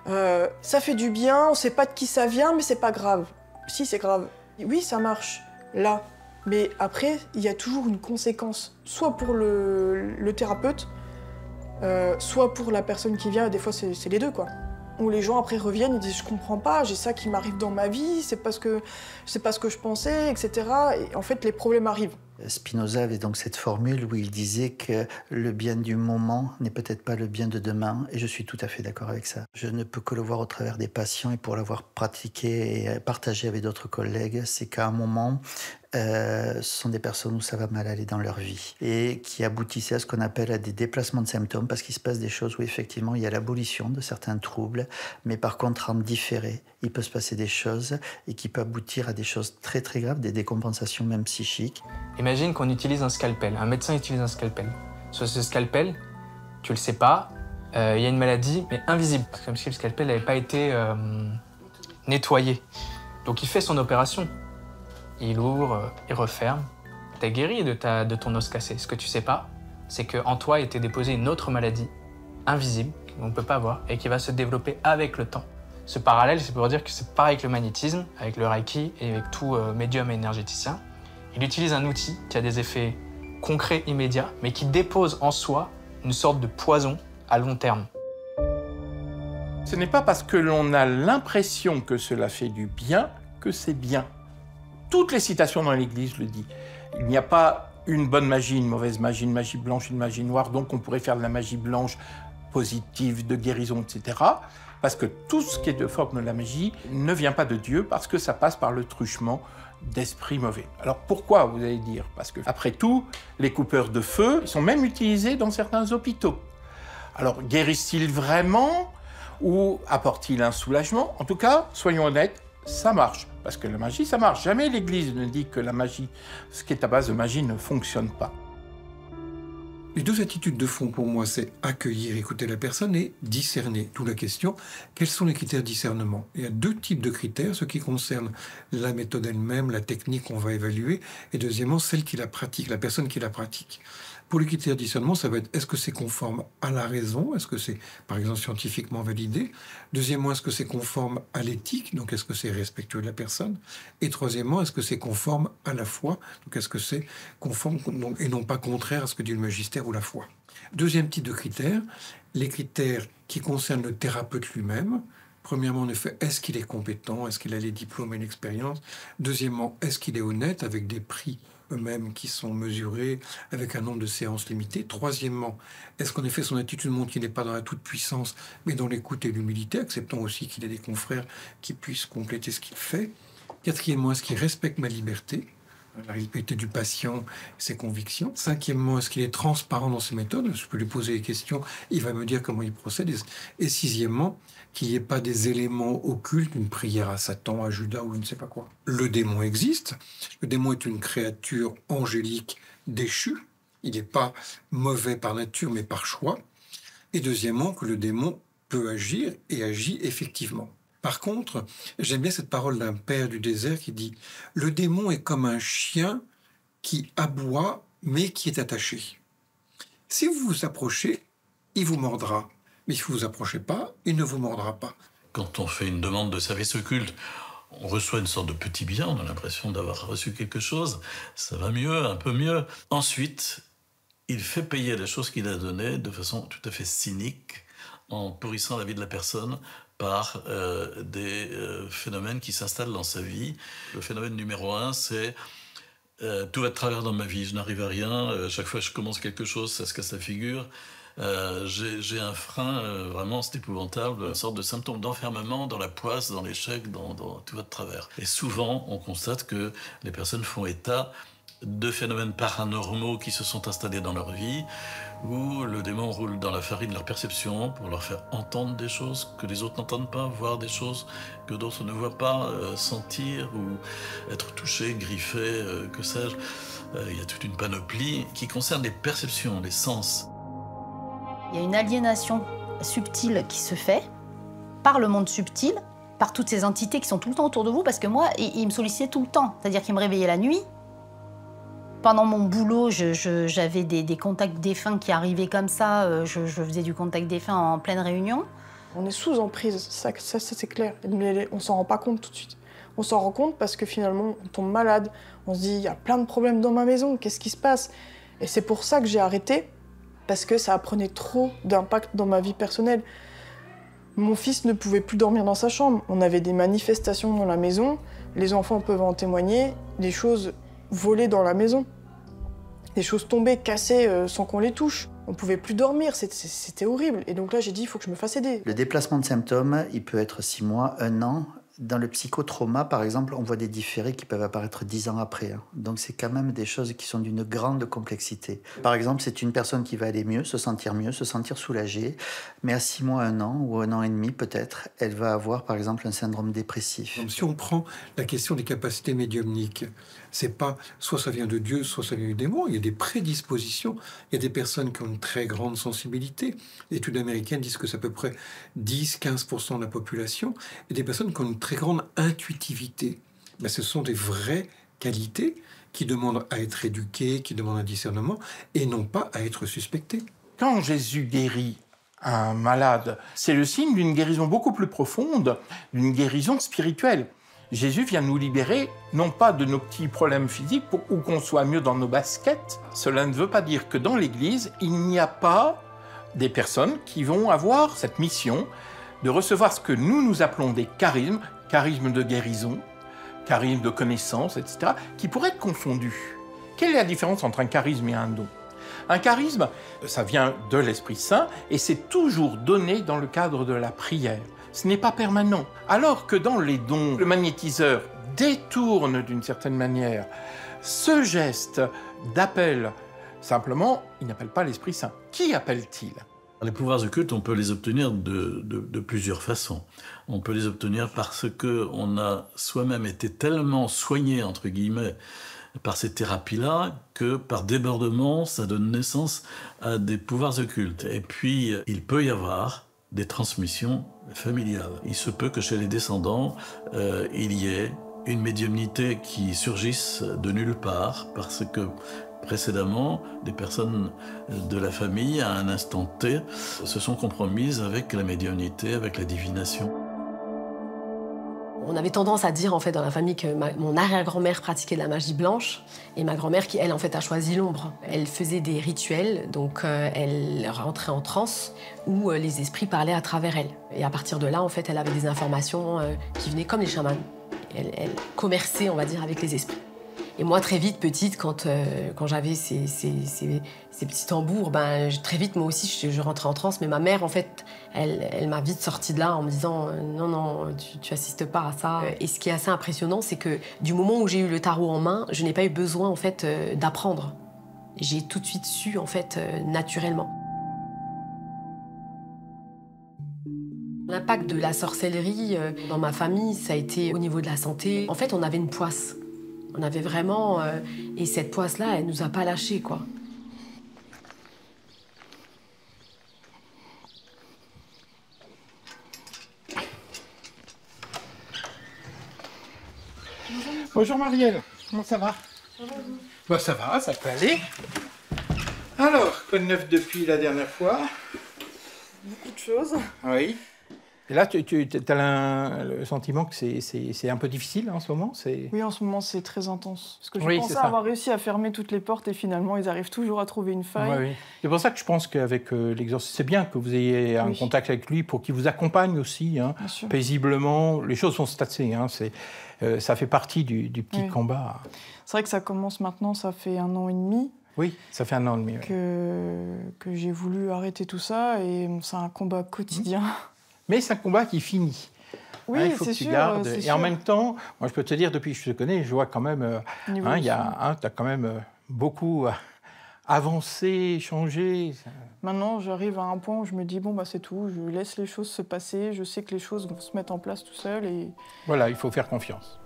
M: ça fait du bien, on sait pas de qui ça vient, mais c'est pas grave. Si, c'est grave. Oui, ça marche, là. Mais après, il y a toujours une conséquence, soit pour le thérapeute, soit pour la personne qui vient, et des fois c'est les deux, quoi. Où les gens après reviennent, ils disent « je comprends pas, j'ai ça qui m'arrive dans ma vie, c'est pas ce que je pensais, etc. » Et en fait, les problèmes arrivent.
D: Spinoza avait donc cette formule où il disait que le bien du moment n'est peut-être pas le bien de demain, et je suis tout à fait d'accord avec ça. Je ne peux que le voir au travers des patients, et pour l'avoir pratiqué et partagé avec d'autres collègues, c'est qu'à un moment, ce sont des personnes où ça va mal aller dans leur vie et qui aboutissaient à ce qu'on appelle des déplacements de symptômes, parce qu'il se passe des choses où effectivement il y a l'abolition de certains troubles, mais par contre en différé, il peut se passer des choses et qui peuvent aboutir à des choses très très graves, des décompensations même psychiques.
O: Imagine qu'on utilise un scalpel, un médecin utilise un scalpel. Sur ce scalpel, tu le sais pas, il y a une maladie, mais invisible. C'est comme si le scalpel n'avait pas été nettoyé. Donc il fait son opération. Il ouvre, il referme, t'es guéri de ton os cassé. Ce que tu sais pas, c'est qu'en toi était déposée une autre maladie, invisible, qu'on ne peut pas voir, et qui va se développer avec le temps. Ce parallèle, c'est pour dire que c'est pareil avec le magnétisme, avec le Reiki et avec tout médium et énergéticien. Il utilise un outil qui a des effets concrets, immédiats, mais qui dépose en soi une sorte de poison à long terme.
I: Ce n'est pas parce que l'on a l'impression que cela fait du bien que c'est bien. Toutes les citations dans l'Église le disent. Il n'y a pas une bonne magie, une mauvaise magie, une magie blanche, une magie noire, donc on pourrait faire de la magie blanche positive, de guérison, etc. Parce que tout ce qui est de forme de la magie ne vient pas de Dieu, parce que ça passe par le truchement d'esprits mauvais. Alors pourquoi, vous allez dire? Parce que, après tout, les coupeurs de feu sont même utilisés dans certains hôpitaux. Alors, guérissent-ils vraiment ou apportent-ils un soulagement? En tout cas, soyons honnêtes, ça marche. Parce que la magie, ça marche. Jamais l'Église ne dit que la magie, ce qui est à base de magie, ne fonctionne pas.
C: Les deux attitudes de fond pour moi, c'est accueillir, écouter la personne et discerner. D'où la question, quels sont les critères de discernement? Il y a deux types de critères, ce qui concerne la méthode elle-même, la technique qu'on va évaluer, et deuxièmement, celle qui la pratique, la personne qui la pratique. Pour les critères de discernement, ça va être est-ce que c'est conforme à la raison? Est-ce que c'est, par exemple, scientifiquement validé? Deuxièmement, est-ce que c'est conforme à l'éthique? Donc, est-ce que c'est respectueux de la personne? Et troisièmement, est-ce que c'est conforme à la foi? Donc, est-ce que c'est conforme et non pas contraire à ce que dit le magistère ou la foi? Deuxième type de critères, les critères qui concernent le thérapeute lui-même. Premièrement, en effet, est-ce qu'il est compétent? Est-ce qu'il a les diplômes et l'expérience? Deuxièmement, est-ce qu'il est honnête avec des prix eux-mêmes qui sont mesurés avec un nombre de séances limitées. Troisièmement, est-ce qu'en effet son attitude montre qu'il n'est pas dans la toute-puissance, mais dans l'écoute et l'humilité, acceptant aussi qu'il ait des confrères qui puissent compléter ce qu'il fait. Quatrièmement, est-ce qu'il respecte ma liberté, la liberté du patient, ses convictions. Cinquièmement, est-ce qu'il est transparent dans ses méthodes? Je peux lui poser des questions, il va me dire comment il procède. Et sixièmement, qu'il n'y ait pas des éléments occultes, une prière à Satan, à Judas ou je ne sais pas quoi. Le démon existe. Le démon est une créature angélique déchue. Il n'est pas mauvais par nature, mais par choix. Et deuxièmement, que le démon peut agir et agit effectivement. Par contre, j'aime bien cette parole d'un père du désert qui dit « Le démon est comme un chien qui aboie, mais qui est attaché. Si vous vous approchez, il vous mordra. Mais si vous ne vous approchez pas, il ne vous mordra pas. »
B: Quand on fait une demande de service occulte, on reçoit une sorte de petit bien, on a l'impression d'avoir reçu quelque chose. Ça va mieux, un peu mieux. Ensuite, il fait payer les choses qu'il a données de façon tout à fait cynique, en pourrissant la vie de la personne par des phénomènes qui s'installent dans sa vie. Le phénomène numéro 1, c'est tout va de travers dans ma vie, je n'arrive à rien, chaque fois que je commence quelque chose, ça se casse la figure. J'ai un frein, vraiment c'est épouvantable, une sorte de symptôme d'enfermement dans la poisse, dans l'échec, dans tout va de travers. Et souvent, on constate que les personnes font état de phénomènes paranormaux qui se sont installés dans leur vie, où le démon roule dans la farine de leur perception pour leur faire entendre des choses que les autres n'entendent pas, voir des choses que d'autres ne voient pas, sentir ou être touchés, griffés, que sais-je. Il y a toute une panoplie qui concerne les perceptions, les sens.
P: Il y a une aliénation subtile qui se fait par le monde subtil, par toutes ces entités qui sont tout le temps autour de vous, parce que moi, ils me sollicitaient tout le temps. C'est-à-dire qu'ils me réveillaient la nuit. Pendant mon boulot, j'avais des contacts défunts qui arrivaient comme ça. Je faisais du contact défunt en pleine réunion.
M: On est sous emprise, ça c'est clair. Mais on s'en rend pas compte tout de suite. On s'en rend compte parce que finalement, on tombe malade. On se dit, il y a plein de problèmes dans ma maison, qu'est-ce qui se passe? Et c'est pour ça que j'ai arrêté, parce que ça prenait trop d'impact dans ma vie personnelle. Mon fils ne pouvait plus dormir dans sa chambre. On avait des manifestations dans la maison. Les enfants peuvent en témoigner. Des choses volées dans la maison. Des choses tombées, cassées, sans qu'on les touche. On pouvait plus dormir, c'était horrible. Et donc là, j'ai dit, il faut que je me fasse aider.
D: Le déplacement de symptômes, il peut être 6 mois, 1 an. Dans le psychotrauma, par exemple, on voit des différés qui peuvent apparaître 10 ans après. Donc c'est quand même des choses qui sont d'une grande complexité. Par exemple, c'est une personne qui va aller mieux, se sentir soulagée, mais à 6 mois, 1 an ou 1 an et demi peut-être, elle va avoir par exemple un syndrome dépressif.
C: Donc, si on prend la question des capacités médiumniques, c'est pas soit ça vient de Dieu, soit ça vient du démon. Il y a des prédispositions. Il y a des personnes qui ont une très grande sensibilité. Les études américaines disent que c'est à peu près 10-15% de la population. Et des personnes qui ont une très grande intuitivité. Ben, ce sont des vraies qualités qui demandent à être éduqués, qui demandent un discernement, et non pas à être suspectés.
I: Quand Jésus guérit un malade, c'est le signe d'une guérison beaucoup plus profonde, d'une guérison spirituelle. Jésus vient nous libérer, non pas de nos petits problèmes physiques, ou qu'on soit mieux dans nos baskets. Cela ne veut pas dire que dans l'Église, il n'y a pas des personnes qui vont avoir cette mission de recevoir ce que nous appelons des charismes, charismes de guérison, charismes de connaissance, etc., qui pourraient être confondus. Quelle est la différence entre un charisme et un don ? Un charisme, ça vient de l'Esprit Saint, et c'est toujours donné dans le cadre de la prière. Ce n'est pas permanent. Alors que dans les dons, le magnétiseur détourne d'une certaine manière ce geste d'appel. Simplement, il n'appelle pas l'Esprit Saint. Qui appelle-t-il ?
B: Les pouvoirs occultes, on peut les obtenir de plusieurs façons. On peut les obtenir parce qu'on a soi-même été tellement soigné, entre guillemets, par ces thérapies-là, que par débordement, ça donne naissance à des pouvoirs occultes. Et puis, il peut y avoir des transmissions familiales. Il se peut que chez les descendants, il y ait une médiumnité qui surgisse de nulle part, parce que précédemment, des personnes de la famille, à un instant T, se sont compromises avec la médiumnité, avec la divination.
N: On avait tendance à dire en fait dans la famille que mon arrière-grand-mère pratiquait de la magie blanche et ma grand-mère qui elle en fait a choisi l'ombre. Elle faisait des rituels, donc elle rentrait en transe où les esprits parlaient à travers elle. Et à partir de là en fait elle avait des informations qui venaient comme les chamans. Elle commerçait on va dire avec les esprits. Et moi, très vite, petite, quand j'avais ces petits tambours, très vite, moi aussi, je rentrais en transe. Mais ma mère, en fait, elle m'a vite sortie de là en me disant « Non, tu assistes pas à ça ». Et ce qui est assez impressionnant, c'est que du moment où j'ai eu le tarot en main, je n'ai pas eu besoin, en fait, d'apprendre. J'ai tout de suite su, en fait, naturellement. L'impact de la sorcellerie dans ma famille, ça a été au niveau de la santé. En fait, on avait une poisse. On avait vraiment... et cette poisse-là, elle nous a pas lâchés, quoi.
I: Bonjour Marielle, comment ça va? Bah, ça va, ça peut aller. Alors, quoi de neuf depuis la dernière fois?
M: Beaucoup de choses.
I: Oui. Et là, tu as le sentiment que c'est un peu difficile en ce moment?
M: Oui, en ce moment, c'est très intense. Parce que je
I: oui,
M: pensais avoir réussi à fermer toutes les portes et finalement, ils arrivent toujours à trouver une faille.
I: Oui. C'est pour ça que je pense qu'avec l'exorcisme, c'est bien que vous ayez un contact avec lui pour qu'il vous accompagne aussi, hein, paisiblement. Les choses sont stassées, hein, ça fait partie du petit combat.
M: C'est vrai que ça commence maintenant, ça fait 1 an et demi.
I: Oui, ça fait 1 an et demi.
M: Que j'ai voulu arrêter tout ça et c'est un combat quotidien.
I: Mais c'est un combat qui finit.
M: Oui,
I: il faut que tu gardes. Et en même temps, moi je peux te dire, depuis que je te connais, je vois quand même, tu as quand même beaucoup avancé, changé.
M: Maintenant, j'arrive à un point où je me dis, bon, c'est tout, je laisse les choses se passer, je sais que les choses vont se mettre en place tout seul. Et...
I: Voilà, il faut faire confiance.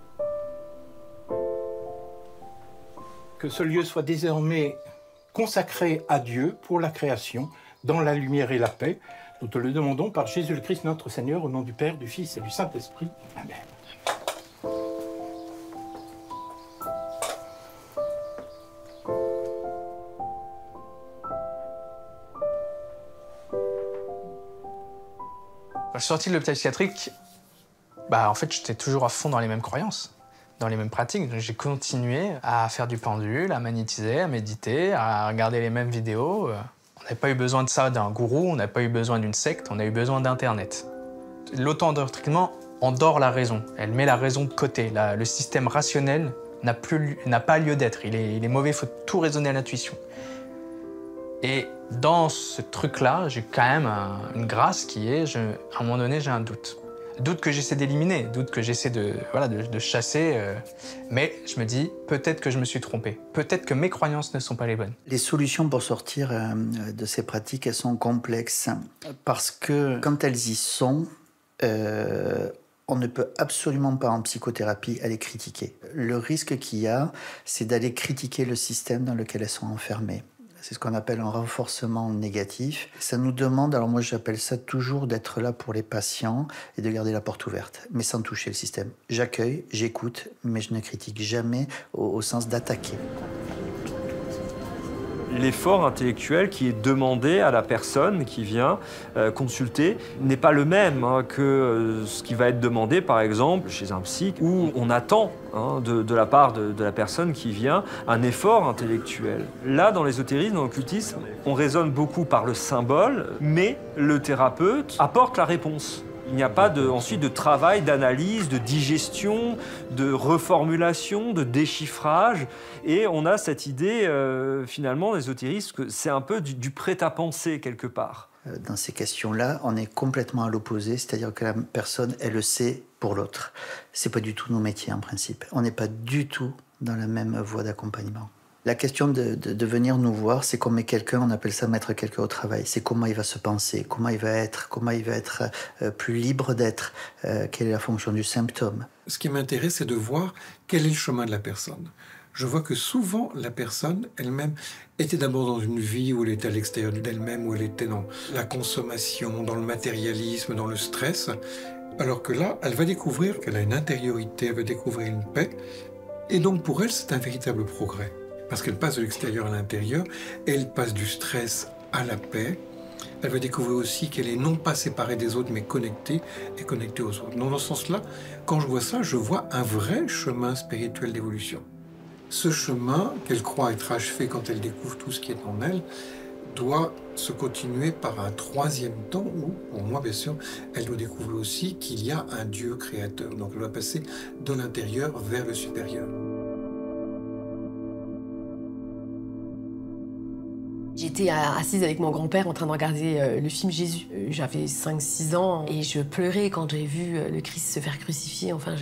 I: Que ce lieu soit désormais consacré à Dieu pour la création, dans la lumière et la paix. Nous te le demandons par Jésus le Christ, notre Seigneur, au nom du Père, du Fils et du Saint-Esprit. Amen.
O: Quand je suis sorti de l'hôpital psychiatrique, en fait, j'étais toujours à fond dans les mêmes croyances, dans les mêmes pratiques. J'ai continué à faire du pendule, à magnétiser, à méditer, à regarder les mêmes vidéos. On n'avait pas eu besoin de ça d'un gourou, on n'a pas eu besoin d'une secte, on a eu besoin d'Internet. L'auto-endoctrinement endort la raison, elle met la raison de côté. Le système rationnel n'a pas lieu d'être, il est mauvais, il faut tout raisonner à l'intuition. Et dans ce truc-là, j'ai quand même une grâce qui est, à un moment donné, j'ai un doute. Doute que j'essaie d'éliminer, doute que j'essaie de chasser, mais je me dis, peut-être que je me suis trompé, peut-être que mes croyances ne sont pas les bonnes.
D: Les solutions pour sortir de ces pratiques, elles sont complexes, parce que quand elles y sont, on ne peut absolument pas en psychothérapie aller critiquer. Le risque qu'il y a, c'est d'aller critiquer le système dans lequel elles sont enfermées. C'est ce qu'on appelle un renforcement négatif. Ça nous demande, alors moi j'appelle ça toujours d'être là pour les patients et de garder la porte ouverte, mais sans toucher le système. J'accueille, j'écoute, mais je ne critique jamais au sens d'attaquer.
A: L'effort intellectuel qui est demandé à la personne qui vient consulter n'est pas le même que ce qui va être demandé, par exemple, chez un psy, où on attend de la part de la personne qui vient un effort intellectuel. Là, dans l'ésotérisme, dans l'occultisme, on raisonne beaucoup par le symbole, mais le thérapeute apporte la réponse. Il n'y a pas ensuite de travail, d'analyse, de digestion, de reformulation, de déchiffrage. Et on a cette idée, finalement, d'ésotérisme, que c'est un peu du prêt-à-penser, quelque part.
D: Dans ces questions-là, on est complètement à l'opposé, c'est-à-dire que la personne, elle le sait pour l'autre. C'est pas du tout nos métiers, en principe. On n'est pas du tout dans la même voie d'accompagnement. La question de venir nous voir, c'est qu'on met quelqu'un, on appelle ça mettre quelqu'un au travail. C'est comment il va se penser, comment il va être plus libre d'être, quelle est la fonction du symptôme.
C: Ce qui m'intéresse, c'est de voir quel est le chemin de la personne. Je vois que souvent, la personne elle-même était d'abord dans une vie où elle était à l'extérieur d'elle-même, où elle était dans la consommation, dans le matérialisme, dans le stress. Alors que là, elle va découvrir qu'elle a une intériorité, elle va découvrir une paix. Et donc pour elle, c'est un véritable progrès. Parce qu'elle passe de l'extérieur à l'intérieur, elle passe du stress à la paix. Elle va découvrir aussi qu'elle est non pas séparée des autres, mais connectée et connectée aux autres. Dans ce sens-là, quand je vois ça, je vois un vrai chemin spirituel d'évolution. Ce chemin, qu'elle croit être achevé quand elle découvre tout ce qui est en elle, doit se continuer par un troisième temps où, pour moi bien sûr, elle doit découvrir aussi qu'il y a un Dieu créateur. Donc elle doit passer de l'intérieur vers le supérieur.
N: J'étais assise avec mon grand-père en train de regarder le film Jésus. J'avais 5-6 ans et je pleurais quand j'ai vu le Christ se faire crucifier. Enfin,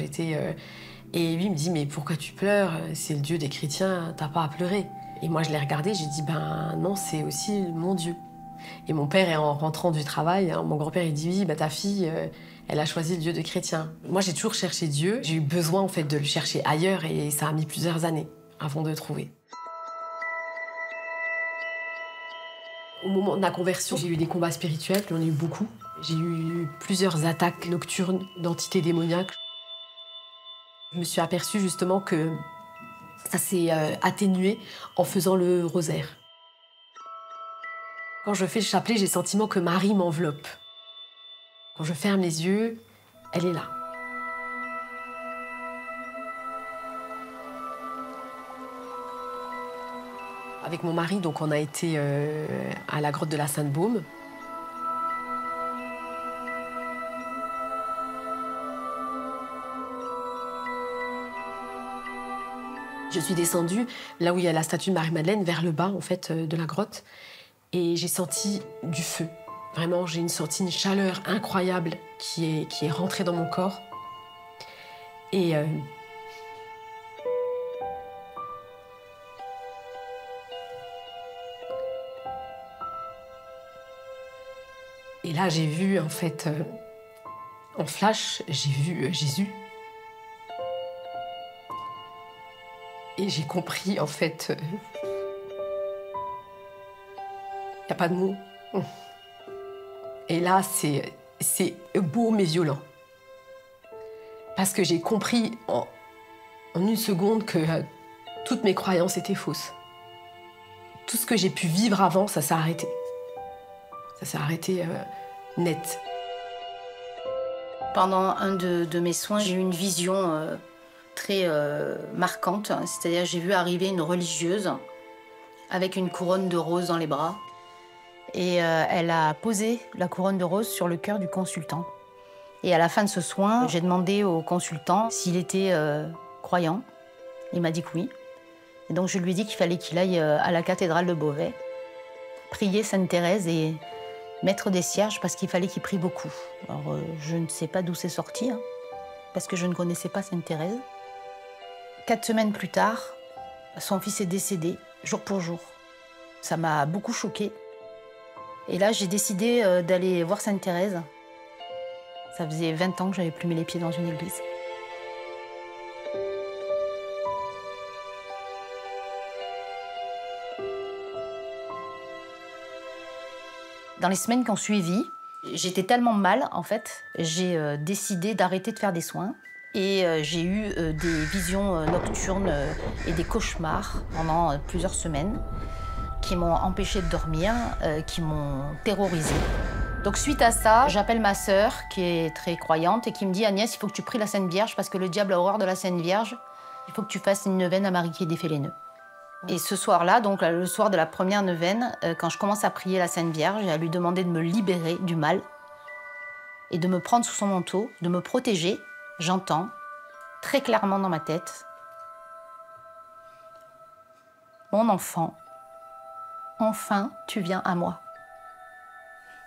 N: Et lui me dit « Mais pourquoi tu pleures? C'est le Dieu des chrétiens, t'as pas à pleurer. » Et moi, je l'ai regardé, j'ai dit « Ben non, c'est aussi mon Dieu. » Et mon père, en rentrant du travail, mon grand-père, il dit « Oui, bah, ta fille, elle a choisi le Dieu des chrétiens. » Moi, j'ai toujours cherché Dieu. J'ai eu besoin, en fait, de le chercher ailleurs et ça a mis plusieurs années avant de le trouver. Au moment de ma conversion, j'ai eu des combats spirituels, j'en ai eu beaucoup. J'ai eu plusieurs attaques nocturnes d'entités démoniaques. Je me suis aperçue justement que ça s'est atténué en faisant le rosaire. Quand je fais le chapelet, j'ai le sentiment que Marie m'enveloppe. Quand je ferme les yeux, elle est là. Avec mon mari, donc, on a été à la grotte de la Sainte-Baume. Je suis descendue là où il y a la statue de Marie-Madeleine, vers le bas en fait de la grotte, et j'ai senti du feu. Vraiment, j'ai senti une chaleur incroyable qui est rentrée dans mon corps. Et là, j'ai vu, en fait, en flash, j'ai vu Jésus. Et j'ai compris, en fait, il n'y a pas de mots. Et là, c'est beau mais violent. Parce que j'ai compris en une seconde que toutes mes croyances étaient fausses. Tout ce que j'ai pu vivre avant, ça s'est arrêté. Ça s'est arrêté net.
P: Pendant un de mes soins, j'ai eu une vision très marquante. C'est-à-dire, j'ai vu arriver une religieuse avec une couronne de roses dans les bras. Et elle a posé la couronne de roses sur le cœur du consultant. Et à la fin de ce soin, j'ai demandé au consultant s'il était croyant. Il m'a dit que oui. Et donc je lui ai dit qu'il fallait qu'il aille à la cathédrale de Beauvais, prier Sainte Thérèse et mettre des cierges parce qu'il fallait qu'il prie beaucoup. Alors je ne sais pas d'où c'est sorti, hein, parce que je ne connaissais pas Sainte Thérèse. 4 semaines plus tard, son fils est décédé, jour pour jour. Ça m'a beaucoup choquée. Et là, j'ai décidé d'aller voir Sainte Thérèse. Ça faisait 20 ans que j'avais plus mis les pieds dans une église. Dans les semaines qui ont suivi, j'étais tellement mal, en fait, j'ai décidé d'arrêter de faire des soins. Et j'ai eu des visions nocturnes et des cauchemars pendant plusieurs semaines qui m'ont empêché de dormir, qui m'ont terrorisée. Donc suite à ça, j'appelle ma sœur qui est très croyante et qui me dit « Agnès, il faut que tu pries la Sainte Vierge parce que le diable a horreur de la Sainte Vierge. Il faut que tu fasses une neuvaine à Marie qui est défait les nœuds. » Et ce soir-là, donc le soir de la première neuvaine, quand je commence à prier la Sainte Vierge et à lui demander de me libérer du mal et de me prendre sous son manteau, de me protéger, j'entends très clairement dans ma tête « Mon enfant, enfin tu viens à moi. »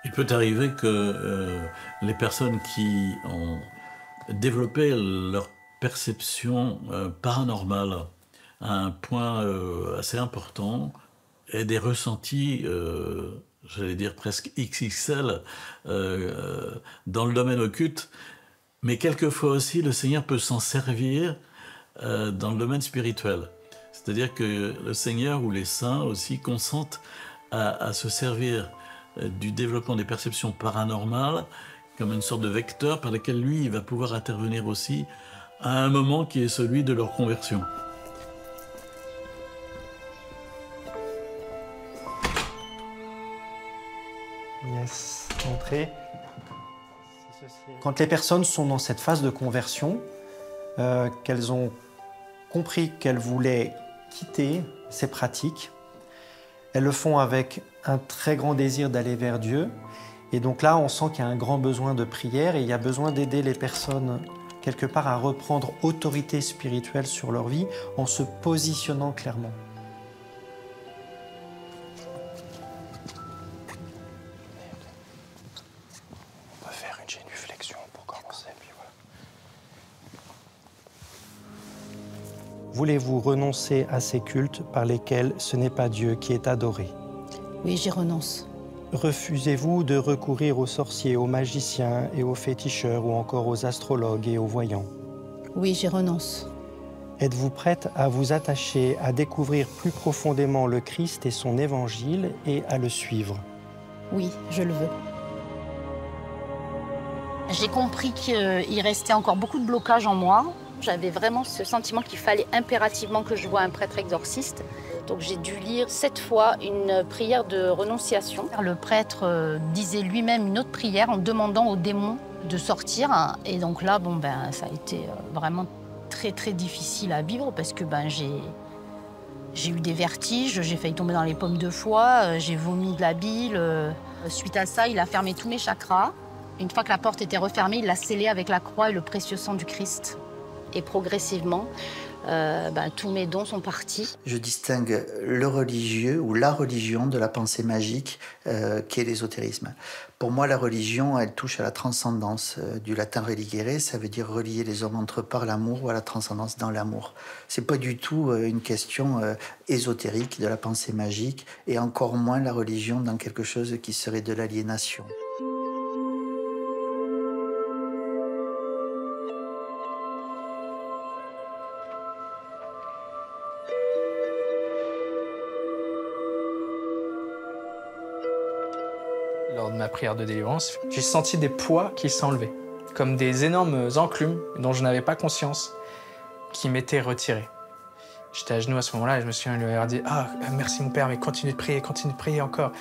B: Il peut arriver que les personnes qui ont développé leur perception paranormale à un point assez important aient des ressentis, j'allais dire presque XXL, dans le domaine occulte, mais quelquefois aussi le Seigneur peut s'en servir dans le domaine spirituel. C'est-à-dire que le Seigneur ou les saints aussi consentent à se servir du développement des perceptions paranormales comme une sorte de vecteur par lequel lui, il va pouvoir intervenir aussi à un moment qui est celui de leur conversion.
Q: Yes, entrez. Quand les personnes sont dans cette phase de conversion, qu'elles ont compris qu'elles voulaient quitter ces pratiques, elles le font avec un très grand désir d'aller vers Dieu. Et donc là, on sent qu'il y a un grand besoin de prière et il y a besoin d'aider les personnes quelque part à reprendre autorité spirituelle sur leur vie en se positionnant clairement. On va faire une génuflexion pour commencer. Puis voilà. Voulez-vous renoncer à ces cultes par lesquels ce n'est pas Dieu qui est adoré?
P: Oui, j'y renonce.
Q: Refusez-vous de recourir aux sorciers, aux magiciens et aux féticheurs ou encore aux astrologues et aux voyants?
P: Oui, j'y renonce.
Q: Êtes-vous prête à vous attacher à découvrir plus profondément le Christ et son évangile et à le suivre?
P: Oui, je le veux. J'ai compris qu'il restait encore beaucoup de blocages en moi. J'avais vraiment ce sentiment qu'il fallait impérativement que je voie un prêtre exorciste. Donc j'ai dû lire 7 fois une prière de renonciation. Le prêtre disait lui-même une autre prière en demandant aux démons de sortir. Et donc là, ça a été vraiment très très difficile à vivre parce que j'ai eu des vertiges, j'ai failli tomber dans les pommes de foie, j'ai vomi de la bile. Suite à ça, il a fermé tous mes chakras. Une fois que la porte était refermée, il l'a scellée avec la croix et le précieux sang du Christ. Et progressivement, tous mes dons sont partis.
D: Je distingue le religieux ou la religion de la pensée magique qui est l'ésotérisme. Pour moi, la religion, elle touche à la transcendance. Du latin religere, ça veut dire relier les hommes entre eux par l'amour ou à la transcendance dans l'amour. C'est pas du tout une question ésotérique de la pensée magique et encore moins la religion dans quelque chose qui serait de l'aliénation.
O: Lors de ma prière de délivrance, j'ai senti des poids qui s'enlevaient, comme des énormes enclumes dont je n'avais pas conscience, qui m'étaient retirés. J'étais à genoux à ce moment-là et je me suis lui avoir dit « Ah, merci mon père, mais continue de prier encore. »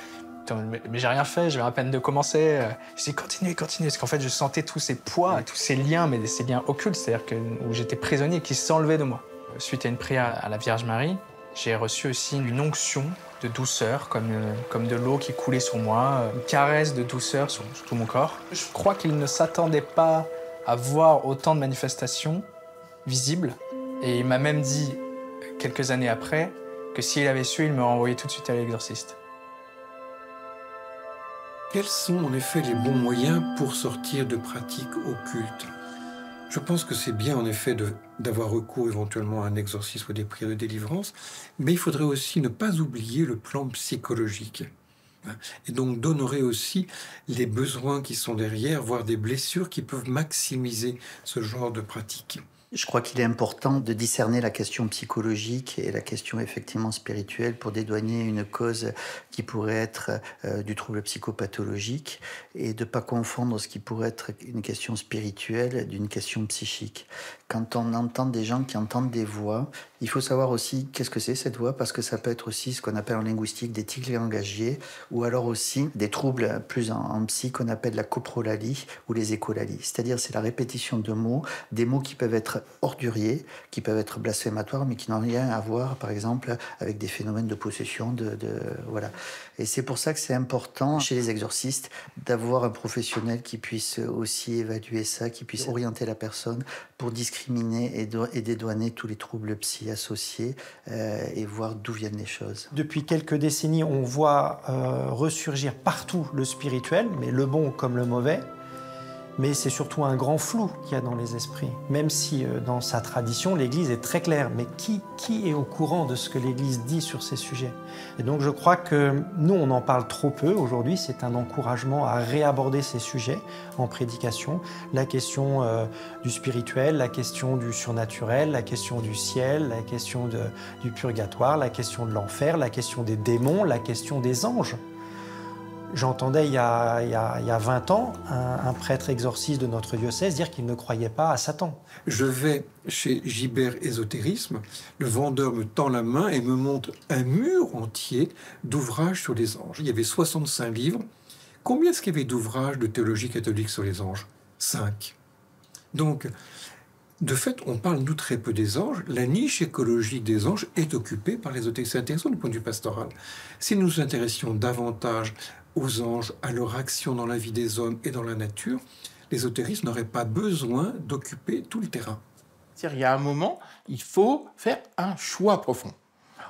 O: Mais j'ai rien fait, j'avais à peine de commencer. Je dis « Continue, continue », parce qu'en fait je sentais tous ces poids, tous ces liens, mais ces liens occultes, c'est-à-dire où j'étais prisonnier, qui s'enlevaient de moi. Suite à une prière à la Vierge Marie, j'ai reçu aussi une onction de douceur, comme de l'eau qui coulait sur moi, une caresse de douceur sur tout mon corps. Je crois qu'il ne s'attendait pas à voir autant de manifestations visibles. Et il m'a même dit, quelques années après, que s'il avait su, il me renvoyait tout de suite à l'exorciste.
C: Quels sont en effet les bons moyens pour sortir de pratiques occultes? Je pense que c'est bien en effet d'avoir recours éventuellement à un exorcisme ou des prières de délivrance, mais il faudrait aussi ne pas oublier le plan psychologique. Et donc d'honorer aussi les besoins qui sont derrière, voire des blessures qui peuvent maximiser ce genre de pratique.
D: Je crois qu'il est important de discerner la question psychologique et la question effectivement spirituelle pour dédouaner une cause qui pourrait être du trouble psychopathologique et de ne pas confondre ce qui pourrait être une question spirituelle d'une question psychique. Quand on entend des gens qui entendent des voix, il faut savoir aussi qu'est-ce que c'est cette voix, parce que ça peut être aussi ce qu'on appelle en linguistique des tics langagiers, ou alors aussi des troubles plus en psy qu'on appelle la coprolalie ou les écholalies. C'est-à-dire c'est la répétition de mots, des mots qui peuvent être orduriers, qui peuvent être blasphématoires, mais qui n'ont rien à voir, par exemple, avec des phénomènes de possession, voilà. Et c'est pour ça que c'est important, chez les exorcistes, d'avoir un professionnel qui puisse aussi évaluer ça, qui puisse orienter la personne pour discriminer et dédouaner tous les troubles psy associés et voir d'où viennent les choses.
Q: Depuis quelques décennies, on voit ressurgir partout le spirituel, mais le bon comme le mauvais. Mais c'est surtout un grand flou qu'il y a dans les esprits. Même si dans sa tradition, l'Église est très claire. Mais qui est au courant de ce que l'Église dit sur ces sujets? Et donc je crois que nous, on en parle trop peu aujourd'hui. C'est un encouragement à réaborder ces sujets en prédication. La question du spirituel, la question du surnaturel, la question du ciel, la question du purgatoire, la question de l'enfer, la question des démons, la question des anges. J'entendais il y a 20 ans un prêtre exorciste de notre diocèse dire qu'il ne croyait pas à Satan.
C: Je vais chez Gibert Ésotérisme, le vendeur me tend la main et me montre un mur entier d'ouvrages sur les anges. Il y avait 65 livres. Combien est-ce qu'il y avait d'ouvrages de théologie catholique sur les anges? 5. Donc, de fait, on parle nous très peu des anges. La niche écologique des anges est occupée par l'ésotérisme. C'est intéressant du point de vue pastoral. Si nous nous intéressions davantage aux anges, à leur action dans la vie des hommes et dans la nature, l'ésotérisme n'aurait pas besoin d'occuper tout le terrain.
I: Il y a un moment, il faut faire un choix profond,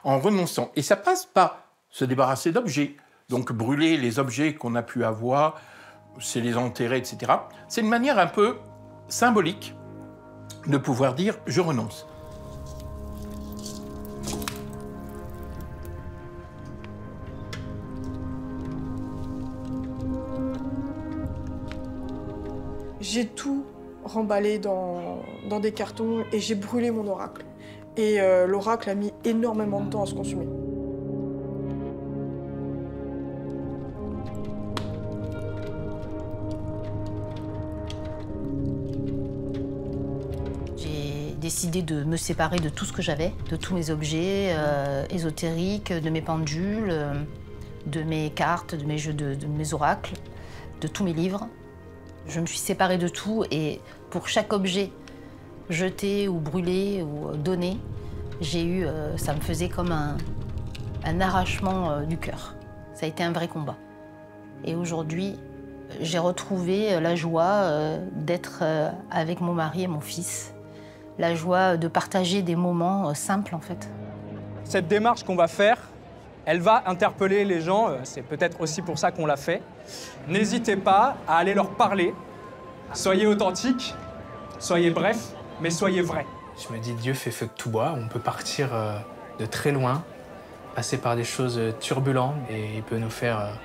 I: en renonçant. Et ça passe par se débarrasser d'objets. Donc brûler les objets qu'on a pu avoir, c'est les enterrer, etc. C'est une manière un peu symbolique de pouvoir dire « je renonce ».
M: J'ai tout remballé dans des cartons et j'ai brûlé mon oracle. Et l'oracle a mis énormément de temps à se consumer.
P: J'ai décidé de me séparer de tout ce que j'avais, de tous mes objets ésotériques, de mes pendules, de mes cartes, de mes jeux, de mes oracles, de tous mes livres. Je me suis séparée de tout et pour chaque objet jeté ou brûlé ou donné, ça me faisait comme un arrachement du cœur. Ça a été un vrai combat. Et aujourd'hui, j'ai retrouvé la joie d'être avec mon mari et mon fils, la joie de partager des moments simples en fait.
R: Cette démarche qu'on va faire, elle va interpeller les gens, c'est peut-être aussi pour ça qu'on l'a fait. N'hésitez pas à aller leur parler. Soyez authentiques, soyez brefs, mais soyez vrais.
O: Je me dis, Dieu fait feu de tout bois, on peut partir de très loin, passer par des choses turbulentes et il peut nous faire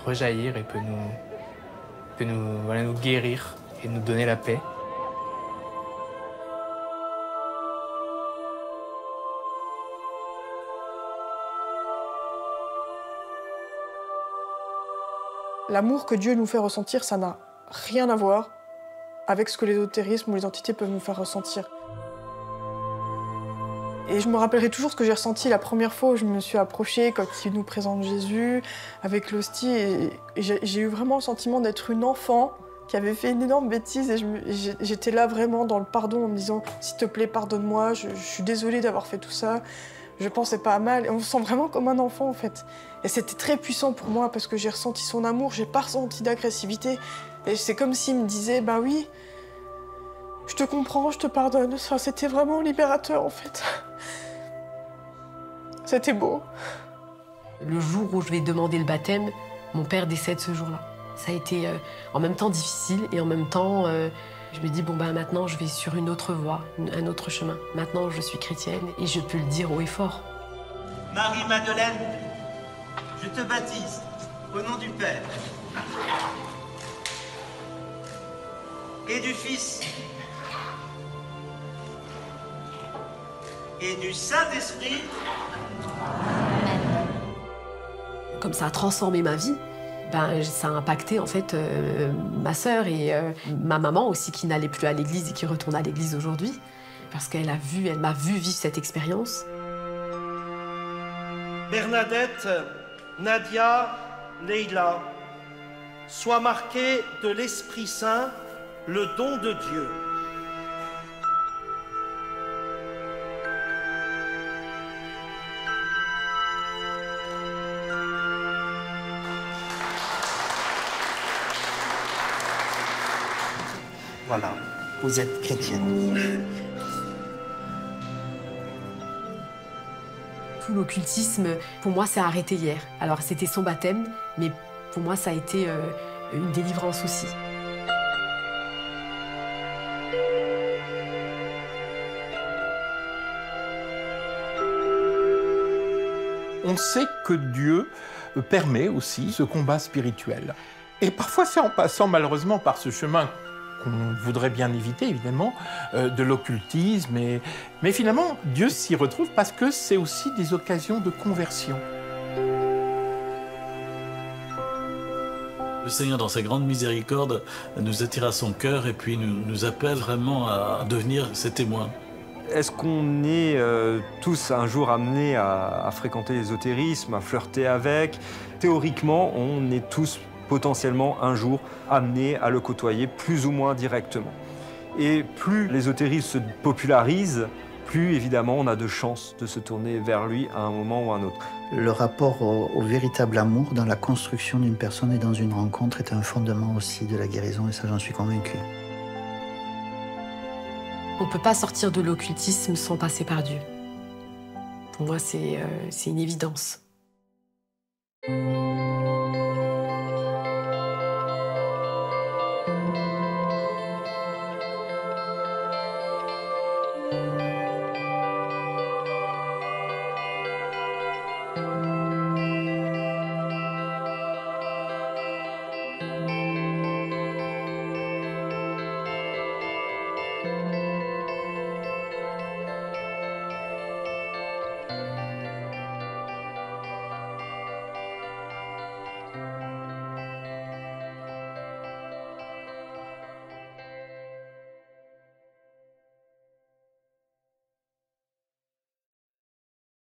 O: rejaillir, il peut nous guérir et nous donner la paix.
M: L'amour que Dieu nous fait ressentir, ça n'a rien à voir avec ce que l'ésotérisme ou les entités peuvent nous faire ressentir. Et je me rappellerai toujours ce que j'ai ressenti la première fois où je me suis approchée quand il nous présente Jésus avec l'hostie. Et j'ai eu vraiment le sentiment d'être une enfant qui avait fait une énorme bêtise. Et j'étais là vraiment dans le pardon en me disant « S'il te plaît, pardonne-moi, je suis désolée d'avoir fait tout ça. Je pensais pas à mal. » Et on se sent vraiment comme un enfant en fait. Et c'était très puissant pour moi parce que j'ai ressenti son amour, j'ai pas ressenti d'agressivité. Et c'est comme s'il me disait « Bah oui, je te comprends, je te pardonne. » Enfin, c'était vraiment libérateur en fait. C'était beau.
N: Le jour où je vais demander le baptême, mon père décède ce jour-là. Ça a été en même temps difficile et en même temps, je me dis bon bah maintenant je vais sur une autre voie, un autre chemin. Maintenant je suis chrétienne et je peux le dire haut et fort.
S: Marie-Madeleine, je te baptise au nom du Père et du Fils et du Saint-Esprit.
N: Comme ça a transformé ma vie, ben, ça a impacté en fait ma sœur et ma maman aussi qui n'allait plus à l'église et qui retourne à l'église aujourd'hui parce qu'elle m'a vu vivre cette expérience.
S: Bernadette, Nadia, Leïla, sois marquée de l'Esprit Saint, le don de Dieu.
D: Voilà, vous êtes chrétienne.
N: Tout l'occultisme, pour moi, s'est arrêté hier. Alors, c'était son baptême, mais pour moi, ça a été une délivrance aussi.
I: On sait que Dieu permet aussi ce combat spirituel. Et parfois, c'est en passant malheureusement par ce chemin qu'on voudrait bien éviter, évidemment, de l'occultisme. Mais finalement, Dieu s'y retrouve parce que c'est aussi des occasions de conversion.
B: Le Seigneur, dans sa grande miséricorde, nous attire à son cœur et puis nous appelle vraiment à devenir ses témoins.
A: Est-ce qu'on est tous un jour amenés à fréquenter l'ésotérisme, à flirter avec? Théoriquement, on est tous potentiellement un jour amenés à le côtoyer plus ou moins directement. Et plus l'ésotérisme se popularise, plus évidemment on a de chances de se tourner vers lui à un moment ou à un autre.
D: Le rapport au véritable amour dans la construction d'une personne et dans une rencontre est un fondement aussi de la guérison, et ça j'en suis convaincu.
N: On ne peut pas sortir de l'occultisme sans passer par Dieu. Pour moi, c'est une évidence.